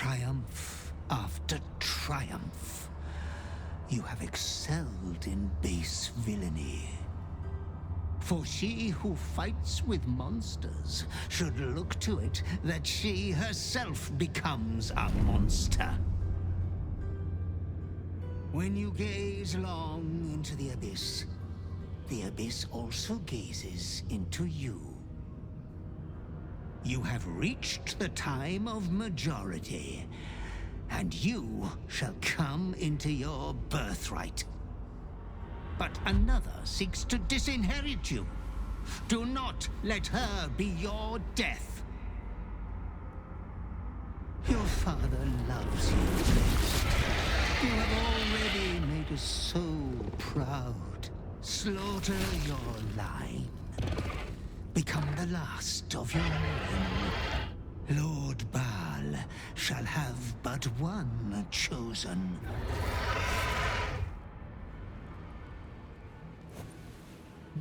triumph after triumph, you have excelled in base villainy. For she who fights with monsters should look to it that she herself becomes a monster. When you gaze long into the abyss also gazes into you. You have reached the time of majority, and you shall come into your birthright. But another seeks to disinherit you. Do not let her be your death. Your father loves you, Prince. You have already made us so proud. Slaughter your line. Become the last of your line. Lord Baal shall have but one chosen.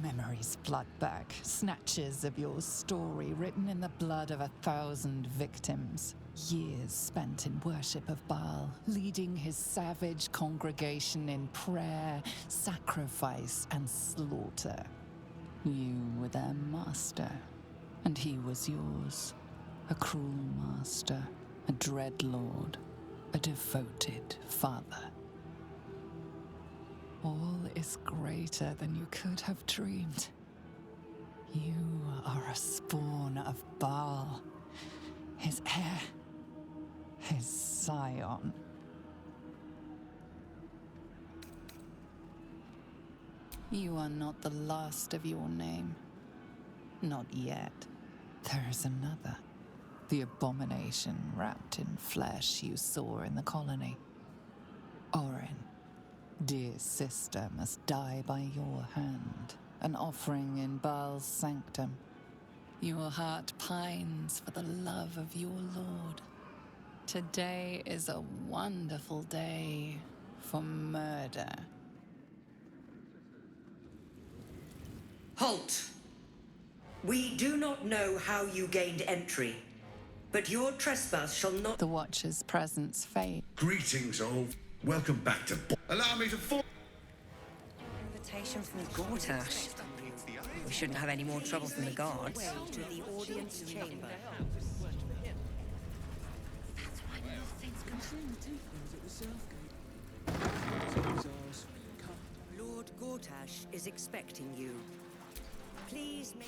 Memories flood back, snatches of your story written in the blood of 1,000 victims. Years spent in worship of Baal, leading his savage congregation in prayer, sacrifice, and slaughter. You were their master, and he was yours. A cruel master, a dread lord, a devoted father. All is greater than you could have dreamed. You are a spawn of Baal, his heir, his scion. You are not the last of your name. Not yet. There is another. The abomination wrapped in flesh you saw in the colony. Orin. Dear sister must die by your hand, an offering in Baal's sanctum. Your heart pines for the love of your lord. Today is a wonderful day for murder. Halt! We do not know how you gained entry, but your trespass shall not... The Watcher's presence fades. Greetings, all. Welcome back to... Allow me to fall... Invitation from Gortash. We shouldn't have any more trouble from the guards. Way to the audience chamber. That's why nothing's Lord Gortash is expecting you. Please make...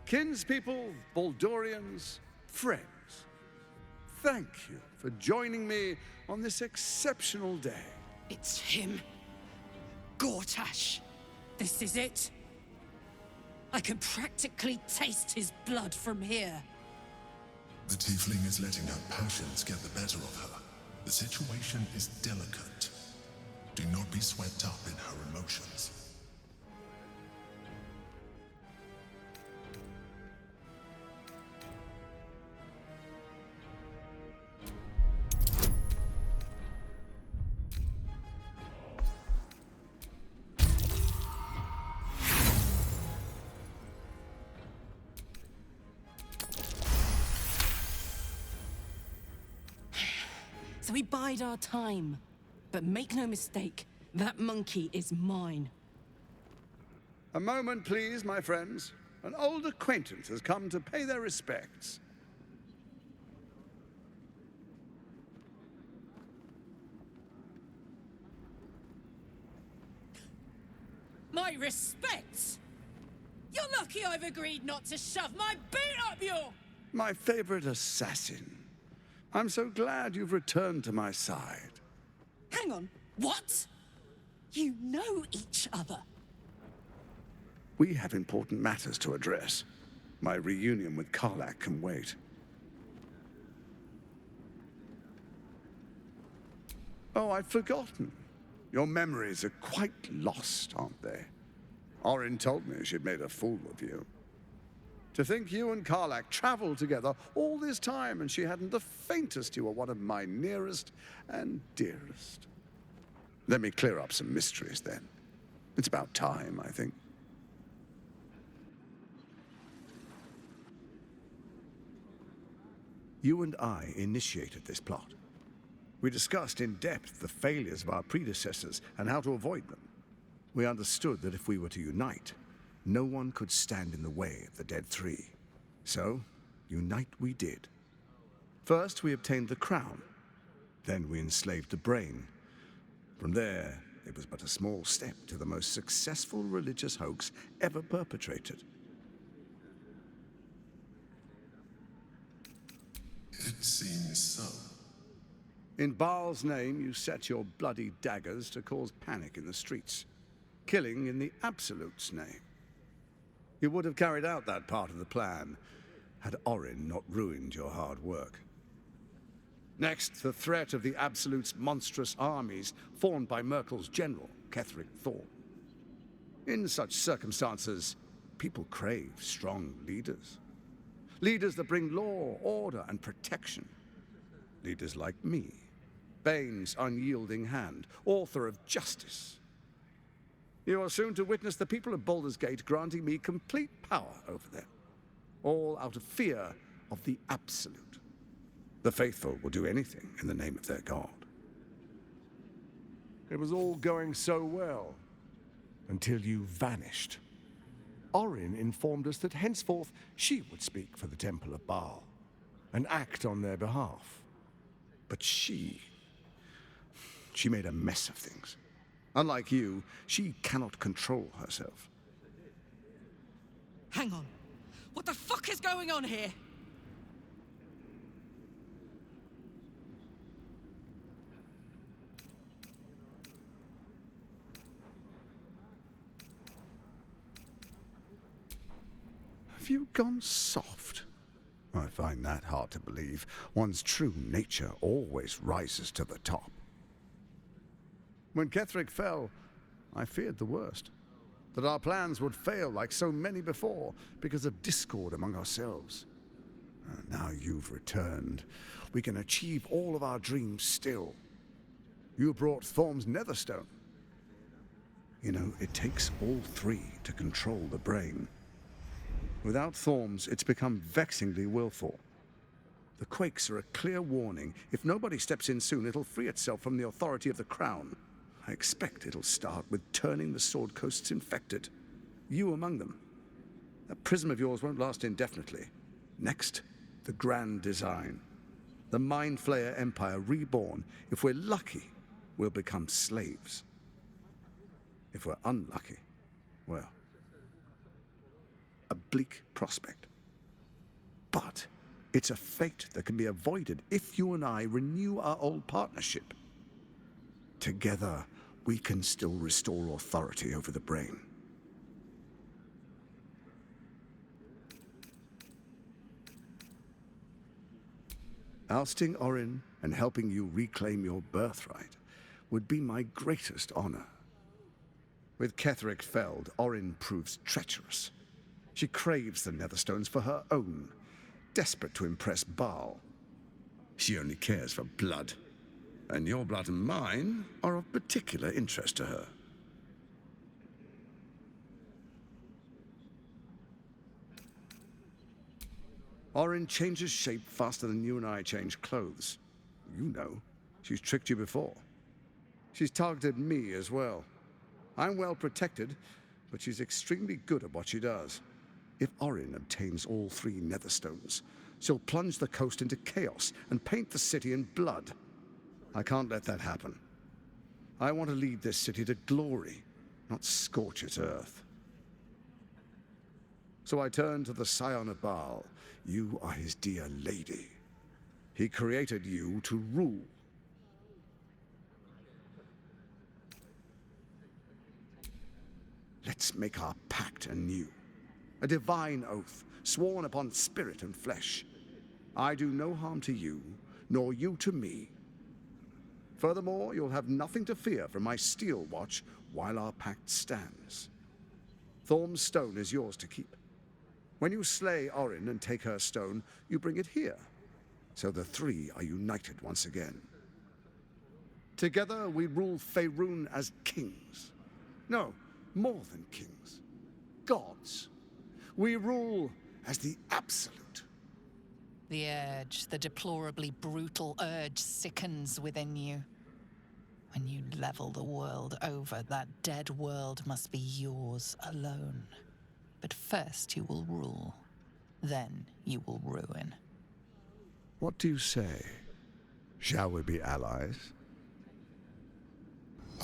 Kinspeople, Baldorians, friends, thank you for joining me on this exceptional day. It's him. Gortash. This is it. I can practically taste his blood from here. The tiefling is letting her passions get the better of her. The situation is delicate. Do not be swept up in her emotions. So we bide our time. But make no mistake, that monkey is mine. A moment, please, my friends. An old acquaintance has come to pay their respects. My respects? You're lucky I've agreed not to shove my boot up your... My favorite assassin. I'm so glad you've returned to my side. Hang on, what? You know each other? We have important matters to address. My reunion with Karlach can wait. Oh, I'd forgotten. Your memories are quite lost, aren't they? Orin told me she'd made a fool of you. To think you and Karlach traveled together all this time and she hadn't the faintest you were one of my nearest and dearest. Let me clear up some mysteries then. It's about time, I think. You and I initiated this plot. We discussed in depth the failures of our predecessors and how to avoid them. We understood that if we were to unite, no one could stand in the way of the Dead Three. So, unite we did. First, we obtained the crown. Then we enslaved the brain. From there, it was but a small step to the most successful religious hoax ever perpetrated. It seems so. In Baal's name, you set your bloody daggers to cause panic in the streets, killing in the Absolute's name. You would have carried out that part of the plan had Orin not ruined your hard work. Next, the threat of the Absolute's monstrous armies formed by Merkel's general, Ketheric Thorn. In such circumstances, people crave strong leaders. Leaders that bring law, order, and protection. Leaders like me, Bane's unyielding hand, author of justice. You are soon to witness the people of Baldur's Gate granting me complete power over them, all out of fear of the Absolute. The faithful will do anything in the name of their god. It was all going so well, until you vanished. Orin informed us that henceforth she would speak for the Temple of Baal, and act on their behalf. But she made a mess of things. Unlike you, she cannot control herself. Hang on. What the fuck is going on here? Have you gone soft? I find that hard to believe. One's true nature always rises to the top. When Ketheric fell, I feared the worst. That our plans would fail like so many before because of discord among ourselves. Now you've returned. We can achieve all of our dreams still. You brought Thorm's Netherstone. You know, it takes all three to control the brain. Without Thorm's, it's become vexingly willful. The quakes are a clear warning. If nobody steps in soon, it'll free itself from the authority of the Crown. I expect it'll start with turning the Sword Coasts infected. You among them. That prism of yours won't last indefinitely. Next, the grand design. The Mind Flayer Empire reborn. If we're lucky, we'll become slaves. If we're unlucky, well, a bleak prospect. But it's a fate that can be avoided if you and I renew our old partnership. Together, we can still restore authority over the brain. Ousting Orin and helping you reclaim your birthright would be my greatest honor. With Ketheric felled, Orin proves treacherous. She craves the Netherstones for her own, desperate to impress Baal. She only cares for blood, and your blood and mine are of particular interest to her. Orin changes shape faster than you and I change clothes. You know, she's tricked you before. She's targeted me as well. I'm well protected, but she's extremely good at what she does. If Orin obtains all three Netherstones, she'll plunge the coast into chaos and paint the city in blood. I can't let that happen. I want to lead this city to glory, not scorch its earth. So I turn to the Scion of Baal. You are his dear lady. He created you to rule. Let's make our pact anew. A divine oath, sworn upon spirit and flesh. I do no harm to you, nor you to me. Furthermore, you'll have nothing to fear from my steel watch while our pact stands. Thorm's stone is yours to keep. When you slay Orin and take her stone, you bring it here, so the three are united once again. Together we rule Faerun as kings. No, more than kings. Gods. We rule as the Absolute. The urge, the deplorably brutal urge sickens within you. When you level the world over, that dead world must be yours alone. But first you will rule. Then you will ruin. What do you say? Shall we be allies?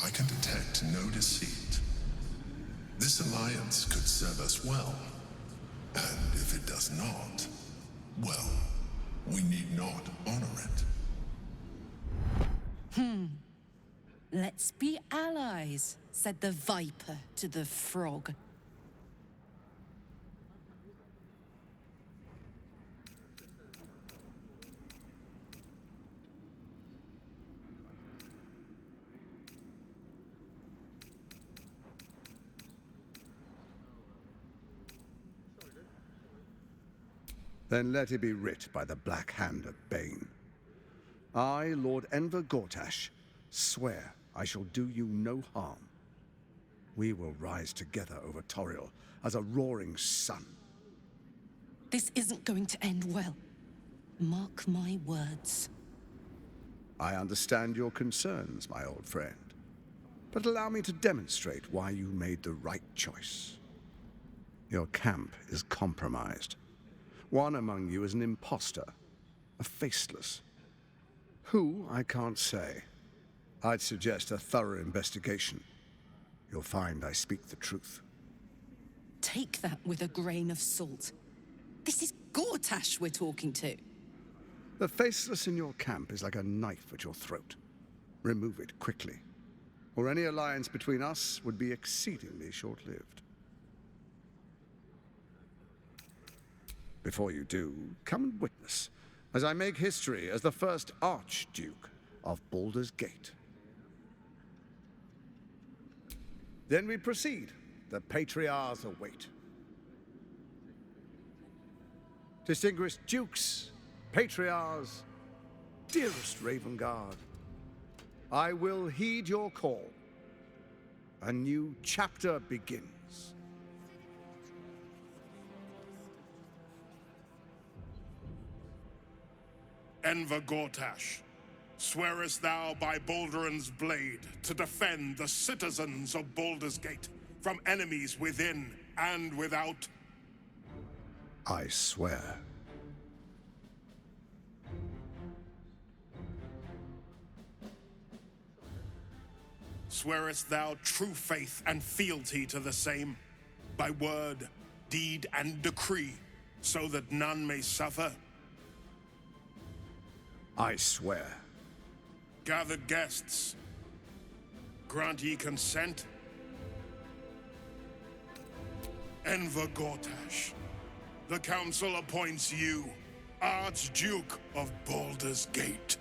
I can detect no deceit. This alliance could serve us well. And if it does not, well, we need not honor it. Let's be allies, said the viper to the frog. Then let it be writ by the black hand of Bane. I, Lord Enver Gortash, swear I shall do you no harm. We will rise together over Toriel as a roaring sun. This isn't going to end well. Mark my words. I understand your concerns, my old friend. But allow me to demonstrate why you made the right choice. Your camp is compromised. One among you is an imposter, a faceless. Who, I can't say. I'd suggest a thorough investigation. You'll find I speak the truth. Take that with a grain of salt. This is Gortash we're talking to. The faceless in your camp is like a knife at your throat. Remove it quickly, or any alliance between us would be exceedingly short-lived. Before you do, come and witness, as I make history as the first Archduke of Baldur's Gate. Then we proceed. The Patriarchs await. Distinguished Dukes, Patriarchs, dearest Ravengard, I will heed your call. A new chapter begins. Enver Gortash, swearest thou by Balduran's blade to defend the citizens of Baldur's Gate from enemies within and without? I swear. Swearest thou true faith and fealty to the same, by word, deed, and decree, so that none may suffer? I swear. Gathered guests, grant ye consent? Enver Gortash, the Council appoints you Archduke of Baldur's Gate.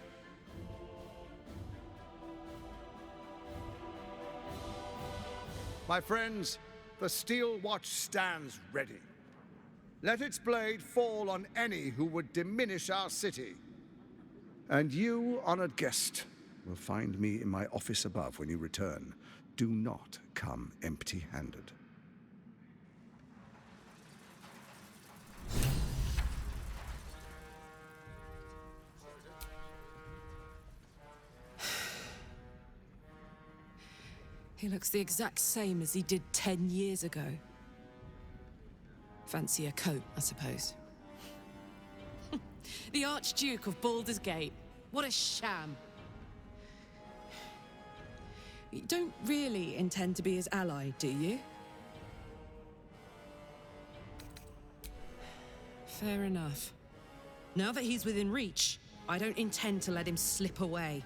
My friends, the Steel Watch stands ready. Let its blade fall on any who would diminish our city. And you, honored guest, will find me in my office above when you return. Do not come empty-handed. He looks the exact same as he did 10 years ago. Fancy a coat, I suppose. The Archduke of Baldur's Gate. What a sham. You don't really intend to be his ally, do you? Fair enough. Now that he's within reach, I don't intend to let him slip away.